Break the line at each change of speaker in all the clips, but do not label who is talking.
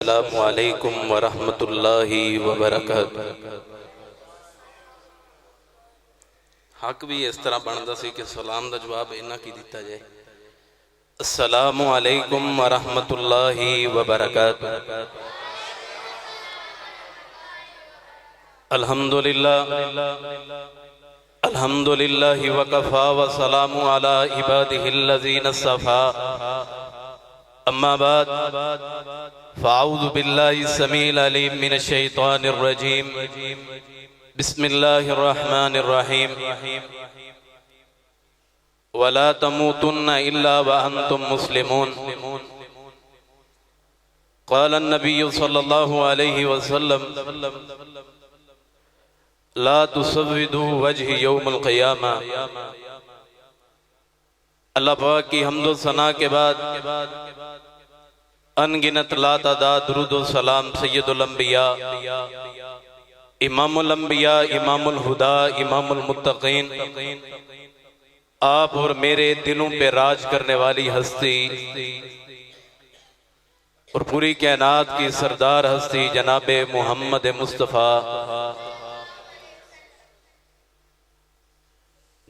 अस्सलामुअलैकुम वरहमतुल्लाहि वबरकातुहू। हक भी इस तरह बनता सी कि सलाम का जवाब इन्ना की दिता जाए। अस्सलामुअलैकुम वरहमतुल्लाहि वबरकातुहू। अल्हम्दुलिल्लाह अल्हम्दुलिल्लाहि वकफ़ा व सलामु अला इबादिहिल्लज़ीना इस्तफ़ा। अम्मा बाद फ़अऊज़ु बिल्लाहि समीइल अलीम मिनश शैतानिर रजीम। बिस्मिल्लाहिर रहमानिर रहीम। वला तमूतुन्ना इल्ला व अंतुम मुस्लिमून। क़ाल अन्नबिय्यु सल्लल्लाहु अलैहि वसल्लम ला तुसव्विदू वजही यौमल क़ियामा। अल्लाह पाक की हम्दो सना के बाद अनगिनत लातादाद दुरूद व सलाम सय्यदुल अंबिया इमामुल अंबिया इमामुल हुदा इमामुल मुत्तकीन आप और मेरे दिलों पे राज करने वाली हस्ती और पूरी कायनात की सरदार हस्ती जनाबे मोहम्मद मुस्तफ़ा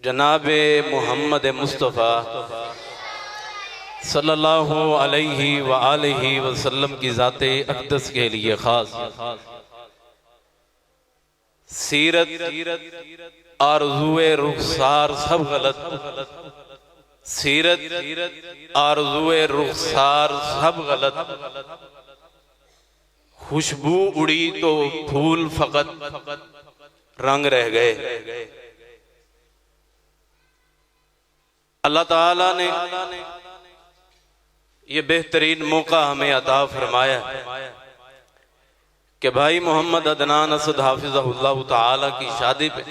जनाबे मोहम्मद मुस्तफ़ा सल्लल्लाहु अलैहि व आलिहि वसल्लम की ज़ाते अक़दस के लिए खास सीरत आरज़ुए रुखसार सब गलत। सीरत आरज़ुए रुखसार सब गलत। खुशबू उड़ी तो फूल फ़कत रंग रह गए। अल्लाह ताला ने ये बेहतरीन मौका हमें अता फरमाया कि भाई मोहम्मद अदनान असद हाफिज़हुल्लाह ताला की शादी पे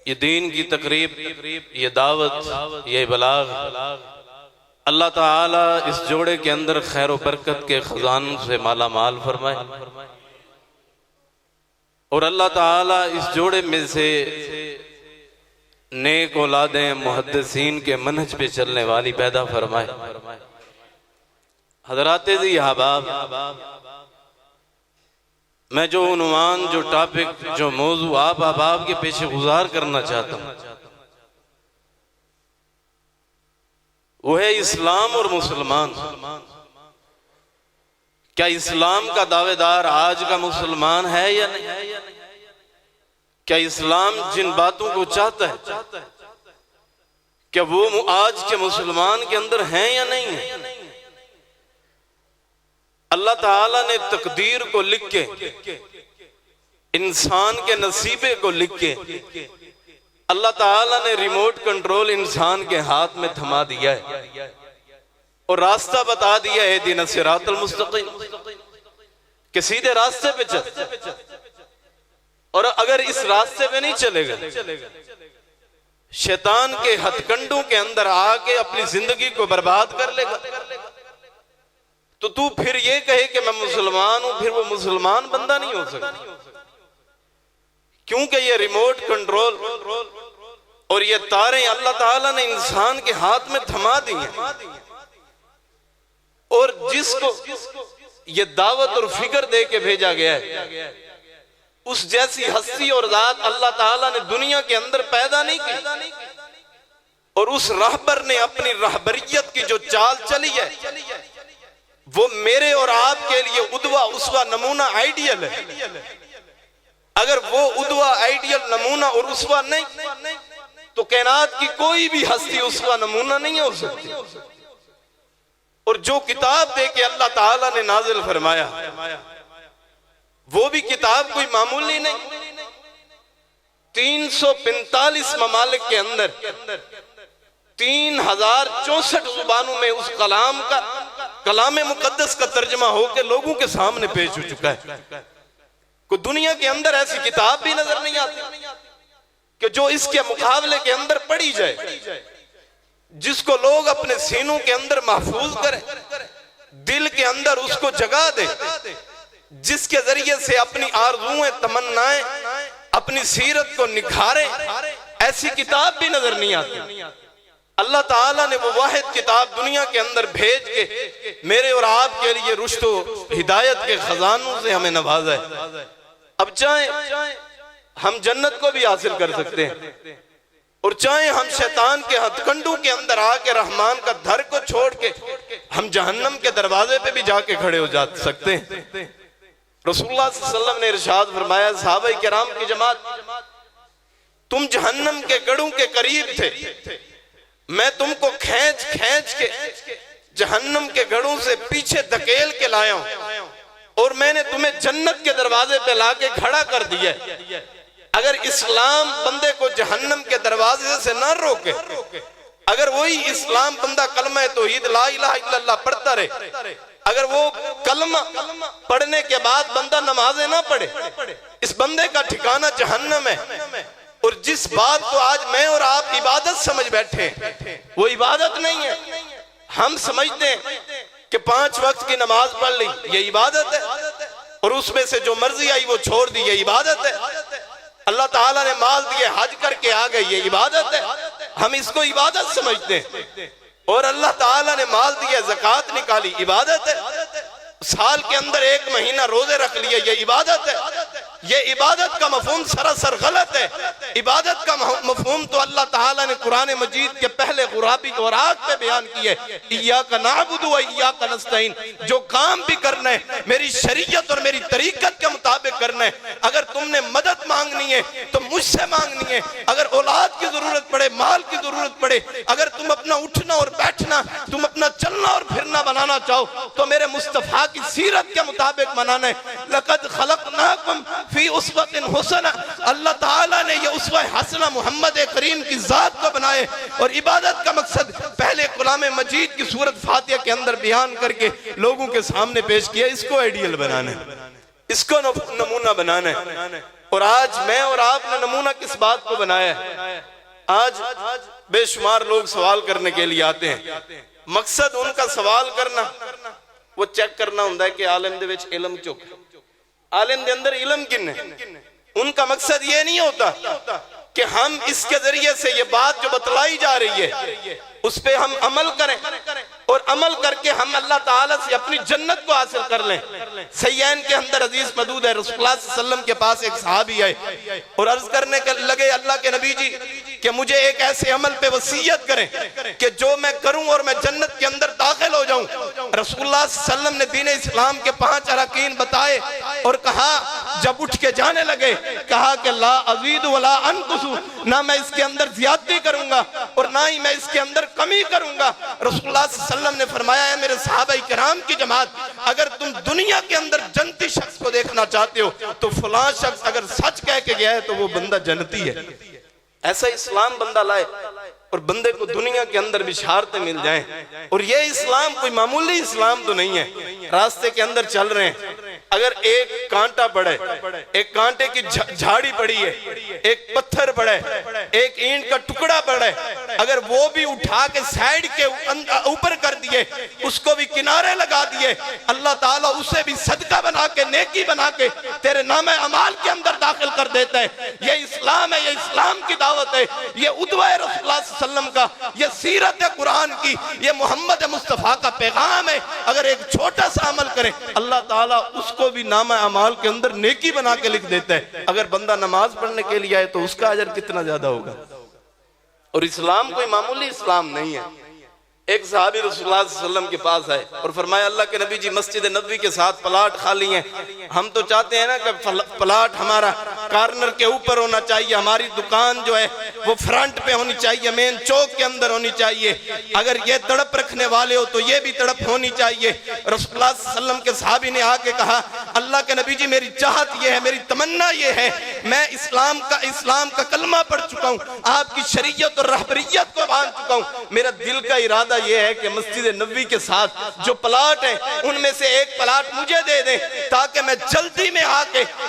ये दीन की तकरीब, ये दावत, ये बलाग अल्लाह ताला इस जोड़े के अंदर खैर व बरकत के खजानों से माला माल फरमाए और अल्लाह ताला इस जोड़े में से नेक औलादें मुहद्दिसीन के मनहज पे चलने वाली पैदा फरमाए। हज़राते ज़ी अहबाब, मैं जो उन्वान, जो टॉपिक, जो मौजू आप अहबाब के पेश गुजार करना चाहता हूँ वो है इस्लाम और मुसलमान। क्या इस्लाम का दावेदार आज का मुसलमान है या नहीं? क्या इस्लाम जिन बातों को चाहता है क्या वो आज के मुसलमान के अंदर हैं या नहीं है? अल्लाह ताला ने तकदीर को लिख के, इंसान के नसीबे को लिख के अल्लाह ताला ने रिमोट कंट्रोल इंसान के हाथ में थमा दिया है और रास्ता बता दिया है दिन सिरातल मुस्तकीम कि सीधे रास्ते पे चल। और अगर इस रास्ते पे नहीं चलेगा शैतान के हथकंडों के अंदर आके अपनी जिंदगी को बर्बाद कर लेगा। तो तू फिर ये कहे कि मैं मुसलमान हूं, फिर वो मुसलमान बंदा नहीं हो सकता, क्योंकि ये रिमोट कंट्रोल और ये तारें अल्लाह ताला ने इंसान के हाथ में थमा दी हैं और जिसको ये दावत और फिक्र दे के भेजा गया है उस जैसी हस्ती और जात अल्लाह ताला ने दुनिया के अंदर पैदा नहीं की और उस रहबर ने अपनी रहबरियत की जो चाल चली है वो मेरे और आपके लिए उद्वा उसवा नमूना आइडियल है। अगर वो उद्वा आइडियल नमूना और उसवा नहीं तो कायनात की कोई भी हस्ती उसवा नमूना नहीं हो सकती। और जो किताब दे के अल्लाह ताला ने नाजिल फरमाया वो भी किताब कोई मामूली नहीं। 345 ममालिक के अंदर 3064 जुबानों में उस कलाम का कलामे मुकद्दस का तर्जमा होकर लोगों के सामने पेश हो चुका है। कोई दुनिया के अंदर ऐसी किताब भी नजर नहीं आती कि जो इसके मुकाबले के अंदर पढ़ी जाए, जिसको लोग अपने सीनों के अंदर महफूज करें, दिल के अंदर उसको जगा दे, जिसके जरिए से अपनी आरज़ुएं तमन्नाएं अपनी सीरत को निखारें। ऐसी किताब भी नजर नहीं आती। अल्लाह ताला ने वो वाहिद किताब दुनिया के अंदर भेज के मेरे और आपके लिए रुश्तो हिदायत के खजानों से हमें नवाजा है। अब चाहे हम जन्नत को भी हासिल कर सकते हैं और चाहे हम शैतान के हथकंडू के अंदर आके रहमान का दर को छोड़ के हम जहन्नम के दरवाजे पे भी जाके खड़े हो जा सकते हैं। रसूलुल्लाह सल्लल्लाहु अलैहि वसल्लम ने इरशाद फरमाया, सहाबाए किराम की जमात, तुम जहन्नम के गढ़ों के करीब थे, मैं तुमको खींच खींच के जहन्नम के गढ़ों से पीछे धकेल के लाया हूं और मैंने तुम्हें जन्नत के दरवाजे पे लाके खड़ा कर दिया। अगर इस्लाम बंदे को जहन्नम के दरवाजे से न रोके, अगर वही इस्लाम बंदा कलमा तौहीद ला इलाहा इल्लल्लाह पढ़ता रहे, अगर वो कलमा पढ़ने के बाद बंदा नमाजें ना पढ़े, इस बंदे का ठिकाना जहन्नम है। और जिस बात को आज मैं और आप इबादत समझ बैठे, वो इबादत नहीं है। हम समझते हैं कि 5 वक्त की नमाज पढ़ ली, ये इबादत है, और उसमें से जो मर्जी आई वो छोड़ दी, ये इबादत है। अल्लाह ताला ने माल दिए, हज करके आ गए, ये इबादत है। हम इसको इबादत समझते हैं। और अल्लाह ताला ने माल दिया, ज़कात निकाली, इबादत है। साल के अंदर 1 महीना रोजे रख लिए, ये इबादत है। ये इबादत का मफहूम सरासर गलत है। इबादत का मफहूम तो अल्लाह ताला ने कुरान मजीद के पहले गुराबी और आग पे बयान किए, इय्याका नअबुदु व इय्याका नस्तईन। जो काम भी करना है मेरी शरीयत और मेरी तरीकत के मुताबिक करना है। अगर तुमने मदद मांगनी है तो मुझसे मांगनी है। अगर औलाद की जरूरत पड़े, माल की जरूरत पड़े, अगर तुम अपना उठना और बैठना, तुम अपना चलना और फिरना बनाना चाहो तो मेरे मुस्तफा की सीरत के मुताबिक बनाना है। लक़द खलक़नाकुम फी उस्वतिन हुसना। अल्लाह ताला ने ये उस्वा हसना मोहम्मद करीम की जात को बनाए। और इबादत का मकसद पहले कलाम मजीद की सूरत फातिहा के अंदर बयान करके लोगों के सामने पेश किया। इसको आइडियल बनाना है, इसको नमूना बनाना है। और आज मैं और आपने नमूना किस बात को बनाया है? आज बेशुमार लोग सवाल करने के लिए आते हैं। मकसद उनका सवाल करना, वो चेक करना होता है कि आलिम दे विच इल्म चुक, आलिम दे अंदर इल्म किन्ने। उनका मकसद ये नहीं होता कि हम इसके जरिए से ये बात जो बतलाई जा रही है उस पे हम अमल करें और अमल करके हम अल्लाह ताला से अपनी जन्नत को हासिल कर लें। सहीहैन के अंदर अजीज मदूद है, रसूलुल्लाह सल्लल्लाहु अलैहि वसल्लम के पास एक सहाबी आए और अर्ज करने के लगे, अल्लाह के नबी जी कि मुझे एक ऐसे अमल पे वसीयत करें कि जो मैं करूं और मैं जन्नत के अंदर दाखिल हो जाऊं। रसूलुल्लाह सल्लल्लाहु अलैहि वसल्लम ने दीन इस्लाम के 5 अरकान बताए और कहा, जब उठ के जाने लगे, कहा कि ला अज़ीदु वला अनकुसु, ना मैं इसके अंदर ज्यादती करूंगा और ना ही मैं इसके अंदर कमी करूंगा। रसूलुल्लाह सल्लल्लाहु अलैहि वसल्लम ने फरमाया है, मेरे सहाबाए किराम की जमात, अगर तुम दुनिया के अंदर जन्नती शख्स को देखना चाहते हो तो फलां शख्स अगर सच कह के गया है तो वो बंदा जन्नती है। ऐसा इस्लाम बंदा लाए और बंदे को दुनिया के अंदर बिशारतें मिल जाएं। और ये इस्लाम कोई मामूली इस्लाम तो नहीं है। रास्ते के अंदर चल रहे हैं, अगर एक कांटा पड़े, एक कांटे की झाड़ी पड़ी है, एक पत्थर पड़े, एक ईंट का टुकड़ा पड़े, अगर वो भी उठा के साइड के ऊपर कर दिए, उसको भी किनारे लगा दिए, अल्लाह ताला उसे भी सदका बना के, नेकी बना के तेरे नामे अमाल के अंदर दाखिल कर देता है। ये इस्लाम है, ये इस्लाम की दावत है, ये उद्वा रसूलुल्लाह सल्लम का, ये सीरत कुरान की, ये मोहम्मद मुस्तफा का पैगाम है। अगर एक छोटा सा अमल करे, अल्लाह ताला उसको भी नामा अमाल के अंदर नेकी बना के लिख देता है। अगर बंदा नमाज पढ़ने के लिए आए तो उसका अजर कितना ज्यादा होगा। और इस्लाम कोई मामूली इस्लाम नहीं है। एक सहाबी रसूलुल्लाह सल्लल्लाहु अलैहि वसल्लम के पास आए और फरमाया, अल्लाह के नबी जी, मस्जिद नबवी के साथ प्लाट खाली हैं, हम तो चाहते हैं ना कि प्लाट हमारा कॉर्नर के ऊपर होना चाहिए, हमारी दुकान जो है वो फ्रंट पे होनी चाहिए, मेन चौक के अंदर होनी चाहिए। अगर ये तड़प रखने वाले हो तो ये भी तड़प होनी चाहिए। रसूलुल्लाह सल्लल्लाहु अलैहि वसल्लम के सहाबी ने आके कहा, अल्लाह के नबी जी, मेरी चाहत ये है, मेरी तमन्ना ये है, मैं इस्लाम का कलमा पढ़ चुका हूँ, आपकी शरीयत और रहबरियत को मान चुका हूँ, मेरा दिल का इरादा ये है कि मस्जिद नबवी के साथ जो प्लाट है उनमें से एक प्लाट मुझे दे दें ताकि मैं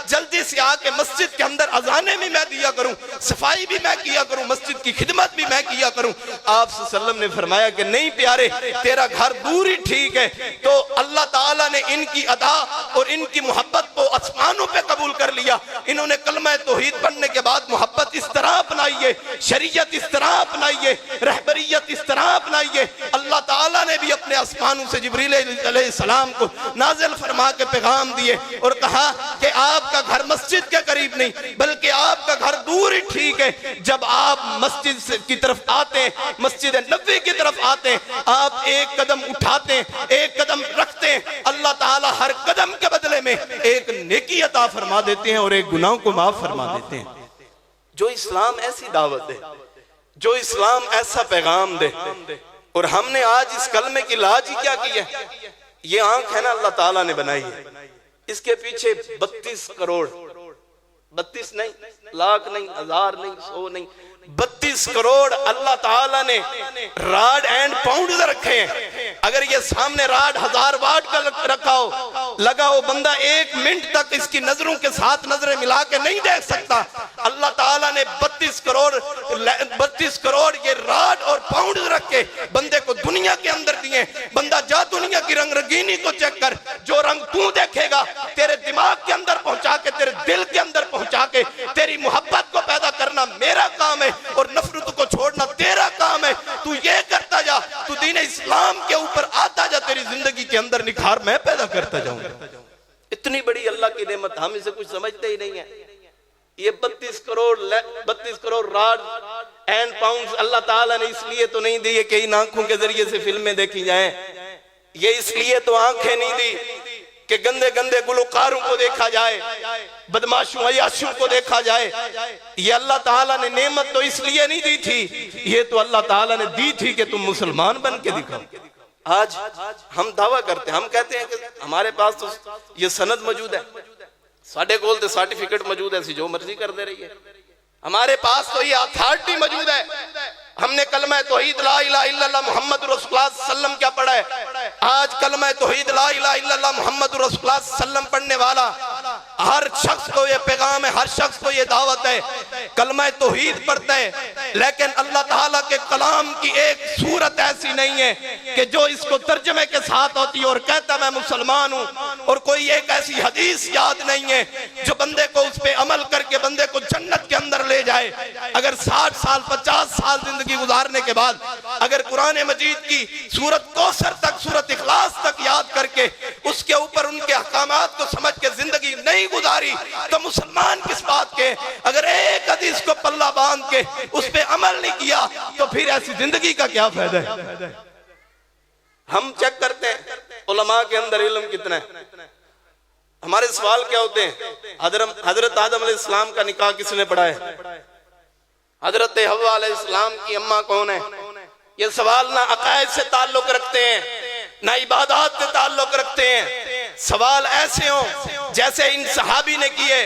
जल्दी से आके मस्जिद मस्जिद के अंदर अजाने भी मैं दिया करूं, सफाई भी मैं किया करूं, मस्जिद की खिदमत भी मैं किया करूं। आप सल्लल्लाहु ने फरमाया कि नहीं प्यारे, तेरा घर दूर ही ठीक है। तो अल्लाह ताला ने इनकी अदा और इनकी मोहब्बत को आसमानों पे कबूल कर लिया। इन्होंने कलमा तौहीद पढ़ने के बाद मोहब्बत इस तरह अपनाई है, शरीयत इस तरह अपनाई है, रहबरियत इस तरह अपनाई है। अल्लाह ताला ने भी अपने आसमानों से जिब्रील अलैहिस्सलाम को नाज़िल फरमा के पैगाम दिए और कहा कि आपका घर मस्जिद के करीब नहीं बल्कि आपका घर दूर ही ठीक है। जब आप मस्जिद की तरफ आते हैं, मस्जिद नबवी की तरफ आते हैं, आप एक कदम उठाते हैं, एक कदम रखते हैं, अल्लाह ताला हर कदम के बदले में एक नेकी अता फरमा देते हैं और एक गुनाह को माफ फरमा देते हैं। जो इस्लाम ऐसी दावत है, जो इस्लाम ऐसा पैगाम दे, और हमने आज इस कलमे की लाज ही क्या की है। ये आंख है ना अल्लाह ताला ने बनाई है, इसके पीछे 32 करोड़, 32 नहीं, लाख नहीं, हजार नहीं, 100 नहीं, 32 करोड़ अल्लाह ताला ने राड एंड पाउंड रखे हैं। अगर ये सामने राड 1000 वाट का रखा हो, लगा हो, बंदा 1 मिनट तक इसकी नजरों के साथ नजरें मिला के नहीं देख सकता। अल्लाह ताला ने 32 करोड़ ये राड और पाउंड रख के बंदे को दुनिया के अंदर दिए। बंदा जा दुनिया की रंग रंगीनी को चेक कर, जो रंग तू देखेगा तेरे दिमाग के अंदर पहुंचा के, तेरे दिल के अंदर पहुंचा के, तेरी मोहब्बत को पैदा करना मेरा काम है और नफरत को छोड़ना तेरा काम है। तू ये करता जा, तू दीन इस्लाम के ऊपर आता जा, तेरी जिंदगी के अंदर निखार मैं पैदा करता जाऊंगा। इतनी बड़ी अल्लाह की नेमत, हम इसे कुछ समझते ही नहीं है। ये 32 करोड़ राड एंड पाउंड अल्लाह ताला ने इसलिए तो नहीं दी कि इन आंखों के जरिए से फिल्में देखी जाएं। ये इसलिए तो आंखें नहीं दी कि गंदे गंदे गुलकारों को देखा जाए, बदमाशों अयाशों को देखा जाए। ये अल्लाह ताला ने नेमत तो इसलिए नहीं दी थी, ये तो अल्लाह ताला ने दी थी कि तुम मुसलमान बन के दिखाओ। आज हम दावा करते हैं, हम कहते हैं कि हमारे पास तो ये सनद मौजूद है, साढ़े कोल तो सर्टिफिकेट मौजूद है, जो मर्जी कर दे रही है। हमारे पास तो ये अथॉरिटी मौजूद है। हमने कलमा तौहीद ला इलाहा इल्लल्लाह मुहम्मद रसूलुल्लाह सल्लम क्या पढ़ा है। आज कलमा तौहीद ला इलाहा इल्लल्लाह मुहम्मद रसूलुल्लाह सल्लम पढ़ने वाला हर शख्स को ये पैगाम है, हर शख्स को ये दावत है, कलमा तौहीद पढ़ता है, लेकिन अल्लाह ताला के कलाम की एक सूरत ऐसी नहीं है कि जो इसको तर्जमे के साथ होती है और कहता मैं मुसलमान हूँ, और कोई एक ऐसी हदीस याद नहीं है जो बंदे को उस पर अमल करके बंदे को जन्नत के अंदर ले जाए। अगर 60 साल 50 साल जिंदगी गुजारने के बाद अगर कुरान मजीद की सूरत कौसर तक, सूरत इखलास तक याद करके उसके ऊपर उनके अहकामात को समझ के जिंदगी नहीं गुजारी तो मुसलमान किस बात के। अगर एक हदीस को पल्ला बांध के उस पे अमल नहीं किया तो फिर ऐसी जिंदगी का क्या फायदा है। हम चेक करते हैं उलमा के अंदर इल्म कितना है। हमारे सवाल क्या होते हैं, हजरत आदम अलैहिस्सलाम का निकाह किसने पढ़ा है, हजरत हव्वा अलैहिस्सलाम की अम्मा कौन है। ये सवाल ना अकायद से ताल्लुक रखते हैं ना इबादत से ताल्लुक रखते हैं। सवाल ऐसे हो जैसे इन सहाबी ने किए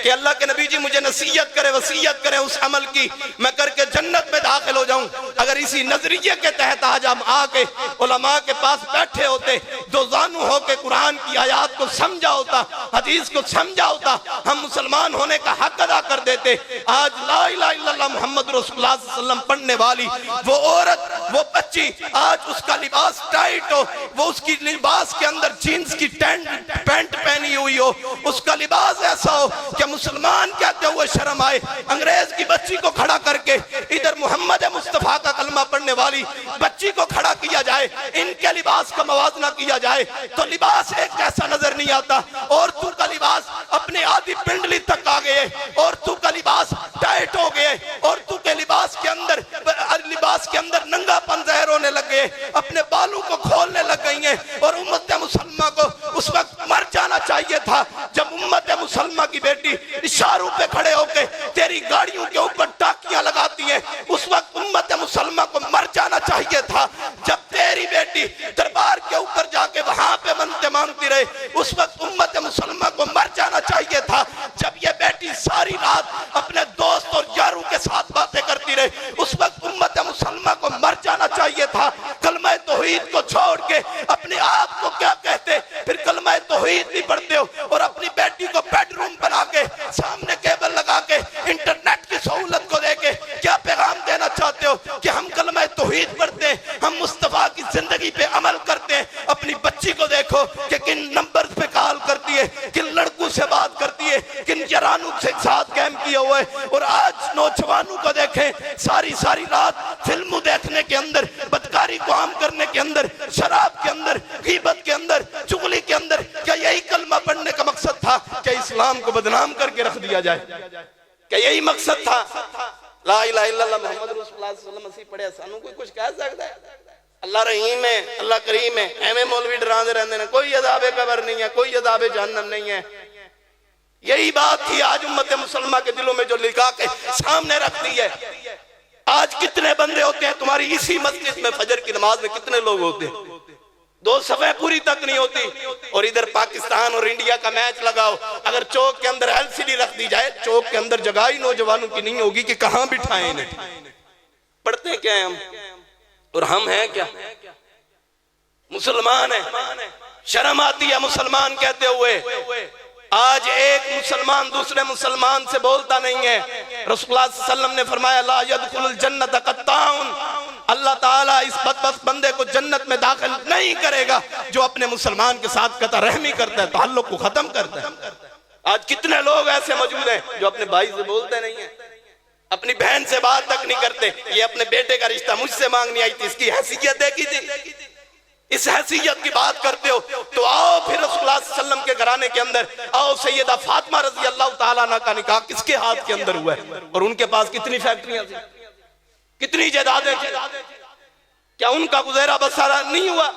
कि अल्लाह के नबी जी मुझे नसीहत करे, वसीयत करे उस अमल की, मैं करके जन्नत में दाखिल हो जाऊं। अगर इसी नजरिए के तहत आज हम आके उलमा के पास बैठे होते, दो जानू होके कुरान की आयत को समझा होता, हदीस को समझा होता, हम मुसलमान होने का हक अदा कर देते। आज ला इलाहा इल्लल्लाह मुहम्मद रसूलुल्लाह सल्लल्लाहु अलैहि वसल्लम पढ़ने वाली वो औरत, वो बच्ची, आज उसका लिबास टाइट हो, वो उसकी लिबास के अंदर जीन्स की पैंट पहनी हुई हो, उसका लिबास ऐसा हो कि मुसलमान कहते हुए शर्म आए। अंग्रेज की बच्ची को खड़ा करके इधर मोहम्मद मुस्तफा का कलमा पढ़ने वाली बच्ची को खड़ा किया जाए, इनके लिबास का मवाजना किया जाए तो लिबास एक जैसा नजर नहीं आता। और तू का लिबास अपने आधी पिंडली तक आ गए, और तू का लिबास टाइट हो गए, और तू के लिबास के अंदर नंगापन ज़ाहिर होने लग गए, अपने बालों को खोलने लग गई हैं। और उम्मत मुसलमा को उस वक्त मर जाना चाहिए था जब उम्मत मुसलमा की बेटी इशारों पे खड़े होके तेरी गाड़ियों के ऊपर टाकियां लगाती हैं। उस वक्त उम्मत मुसलमा को मर जाना चाहिए था जब तेरी बेटी दरबार के ऊपर जाके वहां पे मनते मांगती रहे। उस वक्त उम्मत मुसलमा को मर जाना चाहिए था जब ये बेटी सारी रात अपने दोस्त और यारों के साथ बातें करती रहे। उस वक्त उम्मत मुसलमा को मर जाना चाहिए था। कलमा तौहीद को छोड़ के अपने आप को क्या कहते, फिर कलमा तौहीद भी पढ़ते हो और अपनी बेटी को बेडरूम बना के सामने केबल लगा
दिया हुआ है। और आज नौजवानों को देखें, सारी सारी रात फिल्म देखने के अंदर, बदकारी को आम करने के अंदर, शराब के अंदर, गीबत के अंदर, चुगली के अंदर। क्या यही कलमा पढ़ने का मकसद था? क्या इस्लाम को बदनाम करके रख दिया जाए? क्या यही मकसद था? ला इलाहा इल्लल्लाह मुहम्मद रसूलुल्लाह सल्लल्लाहु अलैहि वसल्लम मसीह पढ़िया सानू कोई कुछ कह सकता है? अल्लाह रहीम है, अल्लाह करीम है, एवं मौलवी डराते रहते हैं, कोई अज़ाबे कब्र नहीं है, कोई अज़ाबे जहन्नम नहीं है। यही बात थी आज उम्मत मुसलमान के दिलों में जो लिखा के सामने रख दी है। आज कितने बंदे होते हैं तुम्हारी इसी मस्जिद में, फजर की नमाज में कितने लोग होते हैं? 2 सफ़े पूरी तक नहीं होती। और इधर पाकिस्तान और इंडिया का मैच लगाओ, अगर चौक के अंदर LCD रख दी जाए, चौक के अंदर जगह ही नौजवानों की नहीं होगी कि कहां बिठाएं इन्हें। पढ़ते क्या है हम, और हम हैं क्या? मुसलमान है, शर्म आती है मुसलमान कहते हुए। आज एक मुसलमान दूसरे मुसलमान से बोलता नहीं है। रसूलुल्लाह सल्लल्लाहु अलैहि वसल्लम ने फरमाया ला यदखुलुल जन्नत कत्ताउन, अल्लाह ताला इस बदबख्त बंदे को जन्नत में दाखिल नहीं करेगा जो अपने मुसलमान के साथ कता रहमी करता है, ताल्लुक को खत्म करता है। आज कितने लोग ऐसे मौजूद हैं जो अपने भाई से बोलते नहीं है, अपनी बहन से बात तक नहीं करते। ये अपने बेटे का रिश्ता मुझसे मांगनी आई थी, इसकी हैसियत देखी थी, इस हैसियत की बात करते हो तो आओ फिर रसूलुल्लाह सल्लल्लाहु अलैहि वसल्लम के घराने के अंदर आओ। सैयदा फातिमा रज़ी अल्लाह ताला अन्हा का निकाह किसके हाथ के अंदर हुआ है? और उनके पास कितनी फैक्ट्रियां थी, कितनी जायदादें थी? क्या उनका गुजारा बसारा नहीं हुआ?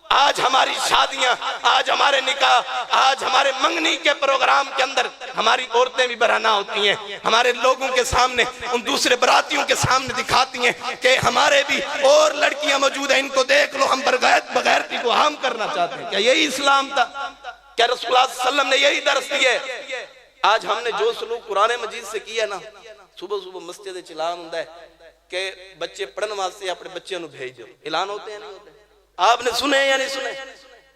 आज हमारी शादियां, आज हमारे निकाह, आज हमारे मंगनी के प्रोग्राम के अंदर हमारी औरतें भी बराना होती हैं, हमारे लोगों के सामने, उन दूसरे बरातियों के सामने दिखाती हैं कि हमारे भी और लड़कियां मौजूद हैं, इनको देख लो, हम बगैरती को आम करना चाहते हैं। क्या यही इस्लाम था? क्या रसूलुल्लाह सल्लल्लाहु अलैहि वसल्लम ने यही दर्स दिया है? आज हमने जो सलूक कुरान मजीद से किया ना, सुबह सुबह मस्जिद च ऐलान होता है कि बच्चे पढ़ने वास्ते अपने बच्चों को भेज दो। ऐलान होते हैं नहीं होते? आपने सुने या नहीं सुने?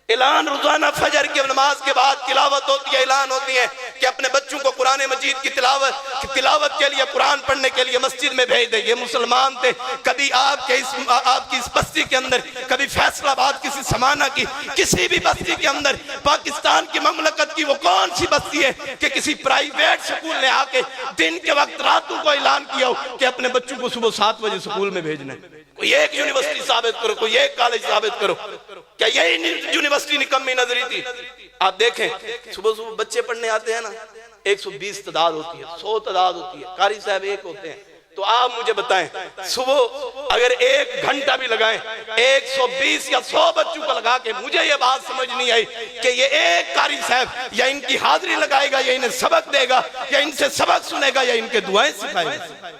ऐलान रोजाना फजर की नमाज के बाद तिलावत होती है, ऐलान होती है कि अपने बच्चों को कुरान मजीद की तिलावत के लिए, कुरान पढ़ने के लिए मस्जिद में भेज दे। ये मुसलमान थे। कभी आपकी इस बस्ती के अंदर, कभी फैसलाबाद, किसी समाना की किसी भी बस्ती के अंदर, पाकिस्तान की ममलकत की वो कौन सी बस्ती है कि किसी प्राइवेट स्कूल ने आके दिन के वक्त रातों को ऐलान किया हो कि अपने बच्चों को सुबह 7 बजे स्कूल में भेजना है? कोई एक यूनिवर्सिटी साबित करो, कोई एक कॉलेज साबित करो। क्या यही यूनिवर्सिटी निकम्मी नजरी थी? आप देखें सुबह सुबह बच्चे पढ़ने आते हैं ना, 120 तादाद होती है, 100 तादाद होती है, कारी साहब 1 होते हैं। तो आप मुझे बताएं, सुबह अगर 1 घंटा भी लगाएं, 120 या 100 बच्चों को लगा के, मुझे ये बात समझ नहीं आई कि ये एक कारी साहब या इनकी हाजिरी लगाएगा, या इन्हें सबक देगा, या इनसे सबक सुनेगा, या इनके दुआएं सिखाएगा।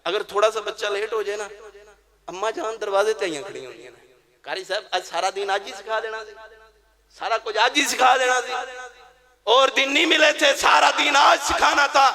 अगर थोड़ा सा बच्चा लेट हो जाए ना, अम्मा जान दरवाजे ते आइयां खड़ी होंगी, कारी साहब आज सारा दिन आज ही सिखा देना, सारा कुछ आज ही सिखा देना, और दिन नहीं मिले थे, सारा दिन आज सिखाना था।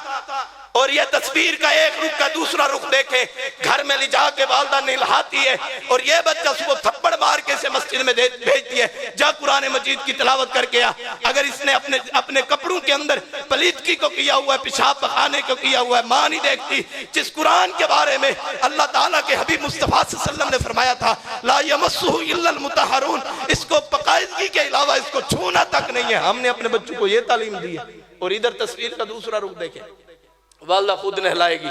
और ये तस्वीर का एक रुख का दूसरा रुख देखें, घर में ले जाके वालदा नहलाती है, और ये बच्चा सुबह थप्पड़ मार के इसे मस्जिद में भेजती है, जा कुरान मजीद की तिलावत करके आ। अगर इसने अपने कपड़ों के अंदर पलीदगी को किया हुआ है, पेशाब पखाने को किया हुआ है, मां नहीं देखती। जिस कुरान के बारे में अल्लाह ताला के हबीब मुस्तफा सल्लल्लाहु अलैहि वसल्लम ने फरमाया था ला यमस्सुहु इल्लल मुतहहरून, इसको पकायदगी के अलावा इसको छूना तक नहीं है। हमने अपने बच्चों को ये तालीम दी है। और इधर तस्वीर का दूसरा रुख देखें, वालदा खुद नहलाएगी,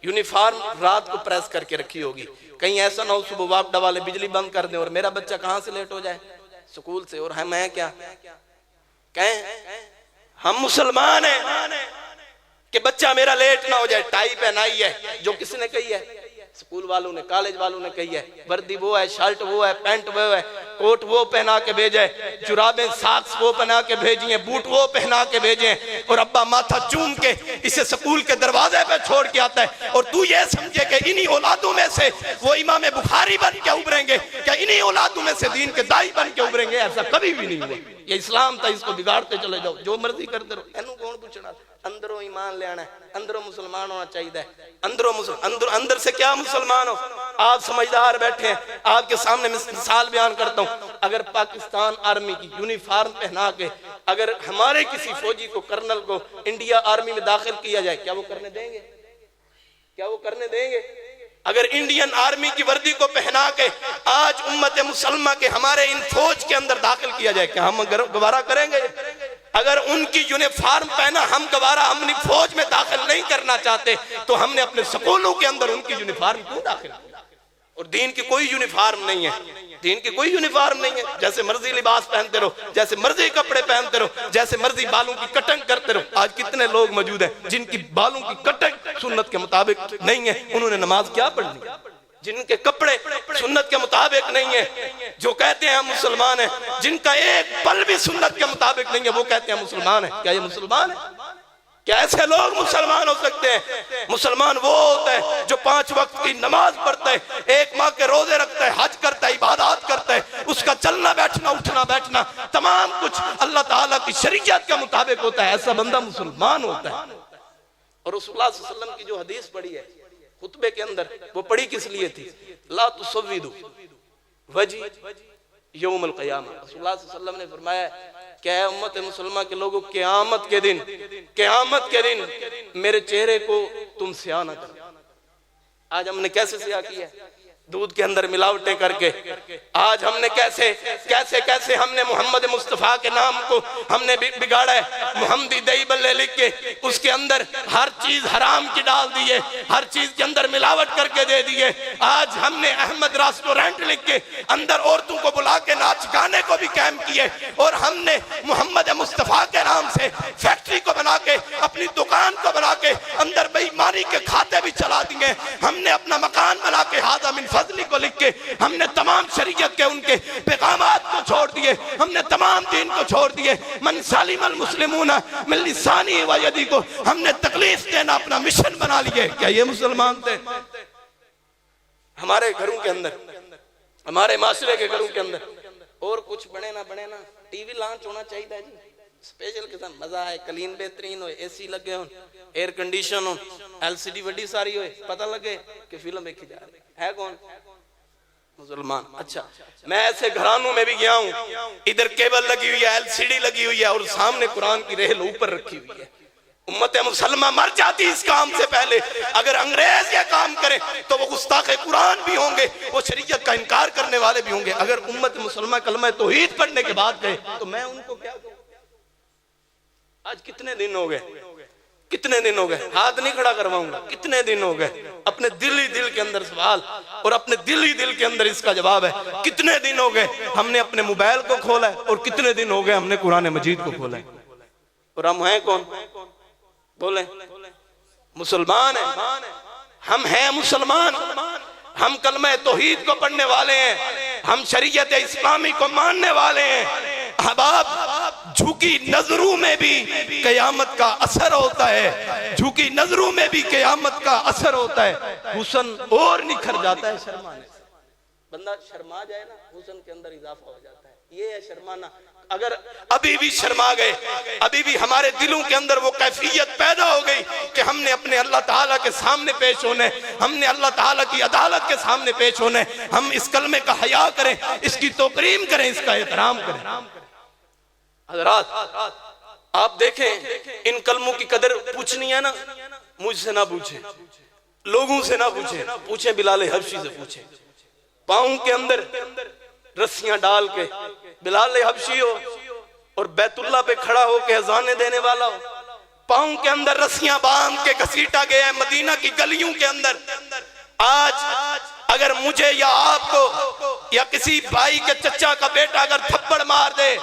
यूनिफॉर्म रात को प्रेस करके रखी होगी, कहीं ऐसा ना हो सुबह वापडा वाले बिजली बंद कर दें और मेरा बच्चा कहां से लेट हो जाए स्कूल से। और हम हैं क्या कहें? हम मुसलमान हैं कि बच्चा मेरा लेट ना हो जाए। टाई पहनाई है जो किसने कही है? स्कूल वालों ने, कॉलेज वालों ने कही है। वर्दी वो है, शर्ट वो है, पैंट वो है, कोट वो पहना के भेजे, जुराबें सॉक्स वो पहना के भेजिए, बूट वो पहना के भेजे, और अब्बा माथा चूम के इसे स्कूल के दरवाजे पे छोड़ के आता है। और तू ये समझे कि इन्हीं औलादों में से वो इमाम बुखारी बन के उभरेंगे, क्या इन्हीं औलादों में से दीन के दाई बन के उभरेंगे? ऐसा कभी भी नहीं हुआ। ये इस्लाम था, इसको बिगाड़ते चले जाओ, जो मर्जी करते रहो, एनू कौन पूछना? अंदरों ईमान ले आना है, अंदरों मुसलमान होना चाहिए। अंदर से क्या मुसलमान हो? आप समझदार बैठे हैं, आपके सामने मिसाल बयान करता हूं। अगर पाकिस्तान आर्मी की यूनिफॉर्म पहना के अगर हमारे किसी फौजी को, कर्नल को इंडिया आर्मी में दाखिल किया जाए, क्या वो करने देंगे? क्या वो करने देंगे? अगर इंडियन आर्मी की वर्दी को पहना के आज उम्मत मुसलमा के हमारे इन फौज के अंदर दाखिल किया जाए, क्या हम गवारा करेंगे? अगर उनकी यूनिफॉर्म पहना हम गवारा अपनी फौज में दाखिल नहीं करना चाहते तो हमने अपने स्कूलों के अंदर उनकी यूनिफॉर्म क्यों दाखिल किया? और दीन की कोई यूनिफॉर्म नहीं है, दीन की कोई यूनिफॉर्म नहीं है। जैसे मर्जी लिबास पहनते रहो, जैसे मर्जी कपड़े पहनते रहो, जैसे मर्जी बालों की कटिंग करते रहो। आज कितने लोग मौजूद हैं जिनकी बालों की कटिंग सुन्नत के मुताबिक नहीं है, उन्होंने नमाज क्या पढ़नी? जिनके कपड़े सुन्नत के मुताबिक नहीं है, जो कहते हैं हम मुसलमान हैं, जिनका एक पल भी सुन्नत के मुताबिक नहीं है, वो कहते हैं मुसलमान है। क्या ये मुसलमान है? क्या ऐसे लोग मुसलमान हो सकते हैं? मुसलमान वो होता है जो 5 वक्त की नमाज पढ़ता है, 1 माह के रोजे रखता है, हज करता है, इबादत करता है, उसका चलना बैठना उठना बैठना तमाम कुछ अल्लाह ताला की शरीयत के मुताबिक होता है। ऐसा बंदा मुसलमान होता है। और रसूलुल्लाह सल्लल्लाहु अलैहि वसल्लम की जो हदीस पढ़ी है खुतबे के अंदर, वो पढ़ी किस लिए थी? ला तुसव्विदु वजी यौमुल क़ियामा। रसूलुल्लाह सल्लल्लाहु अलैहि वसल्लम ने फरमाया क्या है उम्मत मुसलमा के लोगों, क़यामत के दिन मेरे चेहरे को तुम स्याह न करो। आज हमने कैसे स्याह किया? दूध के अंदर मिलावटें करके। आज हमने कैसे कैसे कैसे हमने मोहम्मद मुस्तफा के नाम को हमने बिगाड़ा है। मोहम्मदी दही बल्ले लिख के उसके अंदर हर चीज हराम की डाल दी है, हर चीज के अंदर मिलावट करके दे दी है। आज हमने अहमद रेस्टोरेंट लिख के अंदर औरतों को बुला के नाच गाने को भी कायम किए, और हमने मोहम्मद मुस्तफा के नाम से फैक्ट्री को बना के, अपनी दुकान को बना के अंदर बेईमानी के खाते भी चला दिए। हमने अपना मकान बना के हादा मिन फजली को लिख के हमने तमाम शरीयत के उनके पैगामात को छोड़ दिए, हमने तमाम दीन को छोड़ दिए। मन सालिमल मुस्लिमूना मिन लिसानी व यदी को हमने तकलीफ देना अपना मिशन बना लिए। क्या ये मुसलमान थे? हमारे घरों के अंदर, हमारे माशरे के घरों के अंदर और कुछ बने ना टीवी लॉन्च होना चाहिए जी, स्पेशल किस्म मजा है, क्लीन बेहतरीन हो, एसी लगे हो, एयर कंडीशन हो, एलसीडी बड़ी सारी हो, पता लगे कि फिल्म देखी जा रही है। कौन? मुसलमान। अच्छा, मैं ऐसे घरानों में भी गया हूँ, इधर केबल लगी हुई है, एलसीडी लगी हुई है, और सामने कुरान की रेल ऊपर रखी हुई है। उम्मत मुसलमा मर जाती इस काम से पहले। अगर अंग्रेज ये काम करें तो वो गुस्ताखे कुरान भी होंगे, वो शरीयत का इनकार करने वाले भी होंगे। अगर उम्मत मुसलमा कलमा तौहीद पढ़ने के बाद गए तो मैं उनको क्या कहूं? आज कितने दिन हो गए, कितने दिन हो गए, हाथ नहीं खड़ा करवाऊंगा, कितने दिन हो गए, अपने दिल ही दिल के अंदर सवाल और अपने दिल ही दिल के अंदर इसका जवाब है। कितने दिन हो गए हमने अपने मोबाइल को खोला है, और कितने दिन हो गए हमने कुरान मजीद को खोला है। और हम हैं कौन? बोले मुसलमान है। हम हैं मुसलमान, हम कलमा तौहीद को पढ़ने वाले हैं, हम शरीयत इस्लामी को मानने वाले हैं। अहबाब, झुकी नजरों में भी कयामत का असर होता है, झुकी नजरों में भी कयामत का असर होता है। हुस्न और निखर जाता है शर्माने से। बंदा शर्मा जाए ना, हुस्न के अंदर इजाफा हो जाता है। ये है शर्माना। अगर अभी भी शर्मा गए, अभी भी हमारे दिलों के अंदर वो कैफियत पैदा हो गई कि हमने अपने अल्लाह ताला के सामने पेश होने, हमने अल्लाह ताला की अदालत के सामने पेश होने, हम इस कलमे का हया करें, इसकी तकरीम करें, इसका एहतराम करें। हज़रात, आप देखें, इन कलमों की कदर पूछनी है ना, मुझसे ना पूछे, लोगों से ना पूछे, पूछे बिलाल हबशी से पूछे। पाँव के अंदर रस्सियां डाल के बिलाल हबशी हो और बैतुल्ला पे खड़ा हो के अजाने देने वाला हो, पाँव के अंदर रस्सियां बांध के घसीटा गया है मदीना की गलियों के अंदर। आज अगर मुझे या आपको या किसी भाई के चचा का बेटा अगर थप्पड़ मार दे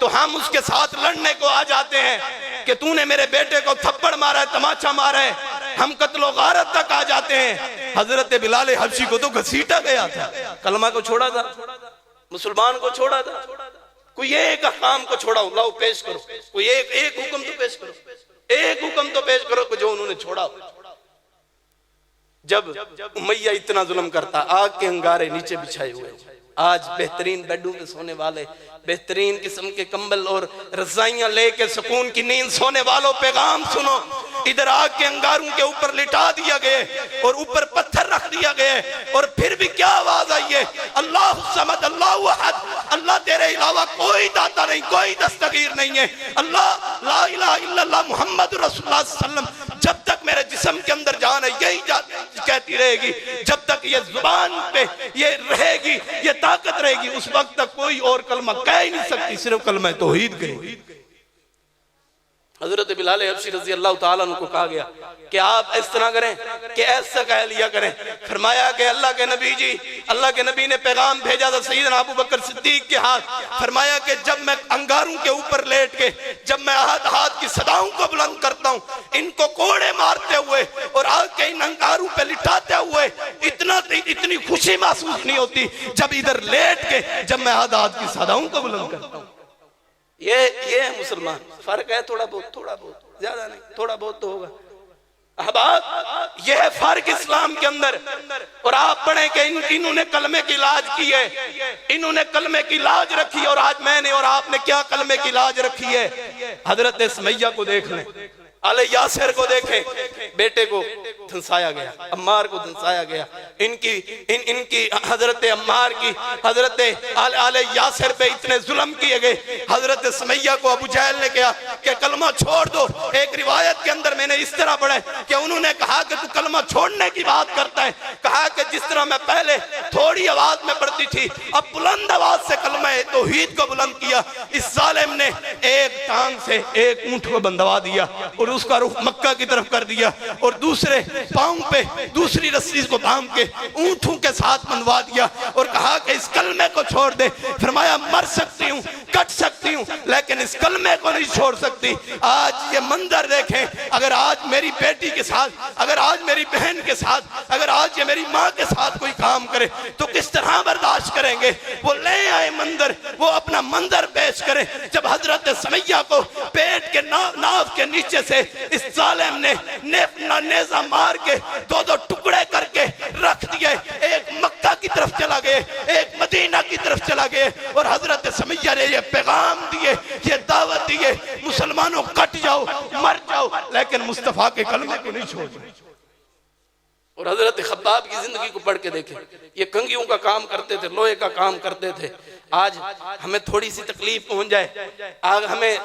तो हम उसके साथ लड़ने को आ जाते हैं कि तूने मेरे बेटे को थप्पड़ मारा है, तमाचा मारा है, हम कत्लो गारत तक आ जाते हैं। हजरत बिलाल हबशी को तो घसीटा गया था, कलमा को छोड़ा था, मुसलमान को छोड़ा था। कोई एक काम को छोड़ा, लाओ पेश करो, कोई एक हुक्म तो पेश करो, एक हुक्म तो पेश करो जो उन्होंने छोड़ा। जब उमैया इतना जुल्म करता, आग के अंगारे नीचे बिछाए हुए, आज बेहतरीन बेडों पे सोने वाले, बेहतरीन किस्म के कंबल और रजाइयां लेके सुकून की नींद सोने वालों, पैगाम सुनो। इधर आग के अंगारों के ऊपर लिटा दिया गया और ऊपर पत्थर रख दिया गया, और फिर भी क्या आवाज आई है? अल्लाह समद, अल्लाह अहद, अल्लाह तेरे अलावा कोई दाता नहीं, कोई दस्तगीर नहीं है। अल्लाह ला इलाहा इल्लल्लाह मुहम्मद रसूलुल्लाह सल्लल्लाहु अलैहि वसल्लम। जब तक मेरे जिस्म के अंदर जान है यही कहती रहेगी, जब तक ये जुबान पे ये रहेगी, ये ताकत रहेगी, उस वक्त तक कोई और कलमा कह ही नहीं सकती, सिर्फ कलमा तौहीद कहेगी। हजरत बिलाल हबशी रजी अल्लाह ताला अन्हु को कहा गया कि आप इस तरह करें कि ऐसा कह लिया करें। फरमाया कि अल्लाह के नबी जी, अल्लाह के नबी ने पैगाम भेजा था सैयदना अबू बकर सिद्दीक के हाथ। फरमाया कि जब मैं अंगारों के ऊपर लेट के जब मैं हाथ की सदाओं को बुलंद करता हूँ, इनको कोड़े मारते हुए और आग के इन अंगारों पे लिटाते हुए इतनी खुशी महसूस नहीं होती जब इधर लेट के जब मैं हाथ की सदाओं को बुलंद करता हूँ। ये है मुसलमान। फर्क है थोड़ा बहुत, ज्यादा नहीं, थोड़ा बहुत तो होगा। अहबाब, यह है फर्क इस्लाम के अंदर। और आप पढ़े कि इन्होंने कलमे की लाज की है, इन्होंने कलमे की लाज रखी है। और आज मैंने और आपने क्या कलमे की लाज रखी है? हजरत सुमैया को देख लें, आले यासिर को देखें, बेटे को धंसाया गया, अम्मार को धंसाया गया। इनकी हजरत अम्मार की हजरत आले यासिर पे इतने जुल्म किए गए। हजरत सुमैया को अबू जहल ने कहा कि कलमा छोड़ दो। एक रिवायत के अंदर मैंने इस तरह पढ़ा है कि उन्होंने कहा कि तू कलमा छोड़ने की बात करता है। कहा कि जिस तरह मैं पहले थोड़ी आवाज में पढ़ती थी, अब बुलंद आवाज से कलमा तौहीद को बुलंद किया। इस जालिम ने एक टांग से एक ऊंट को बंधवा दिया और उसका रुख मक्का की तरफ कर दिया और दूसरे पांव पे दूसरी रस्सी को बांध के ऊंटों के साथ बंधवा दिया और कहा कि इस कलमे को छोड़ दे। फरमाया मर सकती हूँ, कट सकती हूँ, लेकिन इस कलमे को नहीं छोड़ सकती। आज ये मंजर देखें, अगर आज मेरी बेटी के साथ, अगर आज मेरी बहन के साथ, अगर आज ये मेरी माँ के साथ कोई काम करे तो किस तरह बर्दाश्त करेंगे? वो ले आए मंजर, वो अपना मंजर पेश करे। जब हजरत सुमैया को पेट के नाव के नीचे से इस जालिम ने नेज़ा मार के दो टुकड़े करके रख दिए, एक मक्का की तरफ चला गए, एक मदीना की तरफ चला गए और हजरत सुमैया ने ये पैगाम दिए, ये दावत दिए, मुसलमानों कट जाओ, मर जाओ, लेकिन मुस्तफा के कलमे को नहीं छोड़ो। और हजरत खब्बाब की जिंदगी को पढ़ के देखें, ये कंगियों का काम करते थे, लोहे का काम करते थे। आज हमें थोड़ी सी तकलीफ पहुंच जाए, आज हमें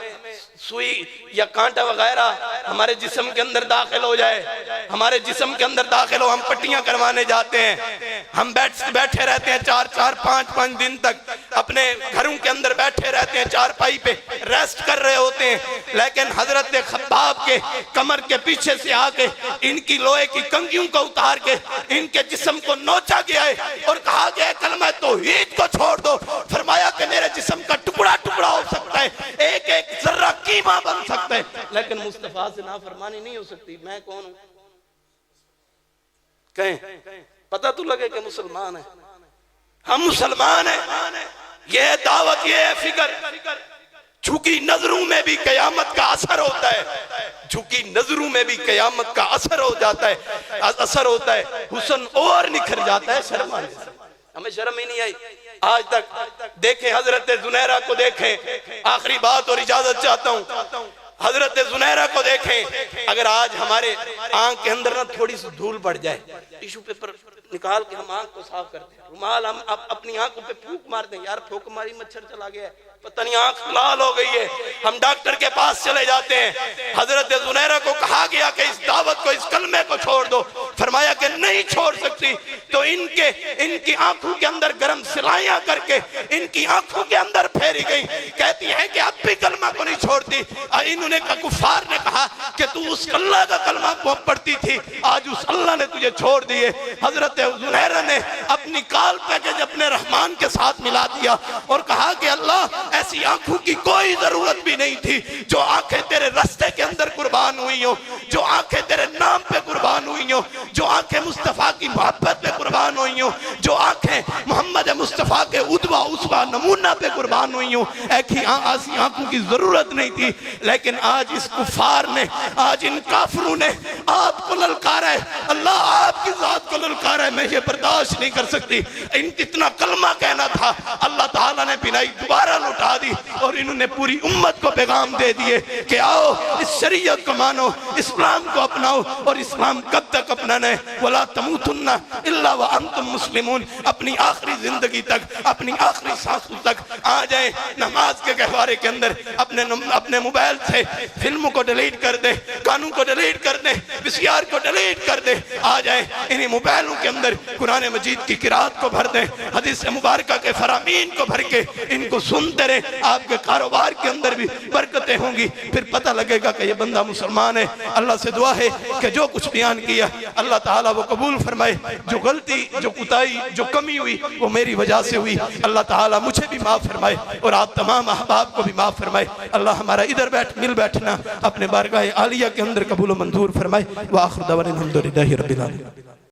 सुई या कांटा वगैरह हमारे जिस्म के अंदर दाखिल हो जाए, हमारे जिस्म के अंदर दाखिल हो, हम पट्टियां करवाने जाते हैं, हम बैठे रहते हैं 4-5 दिन तक, अपने घरों के अंदर बैठे रहते हैं, चारपाई पे रेस्ट कर रहे होते हैं। लेकिन हजरत खब्बाब के कमर के पीछे से आके इनकी लोहे की कंगियों को उतार के इनके जिस्म को नोचा गया है और कहा गया है कलमा तौहीद को छोड़ दो। फरमाया कि मेरे जिस्म का टुकड़ा टुकड़ा हो सकता है, एक एक जर्रा कीमा बन सकता है, लेकिन मुस्तफा से नाफरमानी नहीं हो सकती। मैं कौन हूं? कहें पता तो लगे कि मुसलमान है, हम मुसलमान हैं। ये दावत, ये फिक्र, झुकी नजरों में भी कयामत का असर होता है, झुकी नजरों में भी कयामत का असर हो जाता है, असर होता है, हुस्न और निखर जाता है शर्माने से। हमें शर्म ही नहीं आई आज तक। देखें हजरत जुनैरा को देखें, आखिरी बात और इजाजत चाहता हूं, हजरत जुनैरा को देखें। अगर आज हमारे आंख के अंदर ना थोड़ी सी धूल बढ़ जाए, टिश्यू पेपर निकाल के हम आंख को साफ करते हैं, रुमाल हम अपनी आंखों पे फूंक मारते हैं, यार फूंक मारी मच्छर चला गया है, पता नहीं आंख लाल हो गई है, हम डॉक्टर के पास चले जाते हैं। हजरत जुनैरा को कहा गया कि इस दावत को, इस कलमे को छोड़ दो। फरमाया कि नहीं छोड़ सकती। तो इनकी आंखों के अंदर गर्म सिलाइयां करके इनकी आंखों के अंदर फेरी गई। कहती है कि अब भी कलमा को नहीं छोड़ती। इन्होंने कुफार ने कहा कि तू उस अल्लाह का कलमा पढ़ती थी, आज उस अल्लाह ने तुझे छोड़ दिए। हजरत जुनैरा ने अपनी काल पैकेज अपने रहमान के साथ मिला दिया और कहा कि अल्लाह, ऐसी आंखों की कोई जरूरत भी नहीं थी जो आंखें तेरे रास्ते के अंदर कुर्बान हुई हो, जो आंखें तेरे नाम पे कुर्बान हुई हो, जो आंखें मुस्तफा की मोहब्बत पे कुर्बान हुई हो, जो आंखें मोहम्मद मुस्तफा के उद्वा उसवा नमूना पे कुर्बान हुई हो। ऐसी आंखों की जरूरत नहीं थी। लेकिन आज इस कुफार ने, आज इन काफिरों ने आपको ललकारा है, अल्लाह आपकी जात को ललकारा है। मैं ये बर्दाश्त नहीं कर सकती। इतना कलमा कहना था, अल्लाह ताला ने बिनाई दोबारा लौटा दी और इन्होंने पूरी उम्मत को पैगाम दे दिए कि आओ इस शरीयत को मानो, इस्लाम को अपनाओ। और इस्लाम कब तक अपनाना है? वला तमूतुन्ना इल्ला व अंतुम मुस्लिमून। अपनी आखिरी जिंदगी तक, अपनी आखिरी सांसों तक आ जाए। नमाज के गहवारे के अंदर अपने मोबाइल से फिल्म को डिलीट कर दे, कानून को डिलीट कर दे, वीसीआर को डिलीट कर दे, आ जाए इन्हीं मोबाइलों के अंदर कुरान मजीद की किरात को भर दे, हदीस मुबारक के फरामीन को भर के इनको सुनते रहे। आपके कारोबार के अंदर भी बरकतें होंगी, फिर पता लगेगा कि ये बंदा मुसलमान है। अल्लाह से दुआ है कि जो कुछ बयान किया अल्लाह ताला वो कबूल फरमाए। जो गलती, जो कुताई, जो कमी हुई वो मेरी वजह से हुई। अल्लाह ताला मुझे भी माफ़ फरमाए और आप तमाम अहबाब को भी माफ़ फरमाए। अल्लाह हमारा इधर मिल बैठना अपने बारगाह आलिया के अंदर कबूल मंजूर फरमाए। व आखिर दवाना अल्हम्दुलिल्लाहि रब्बिल आलमीन।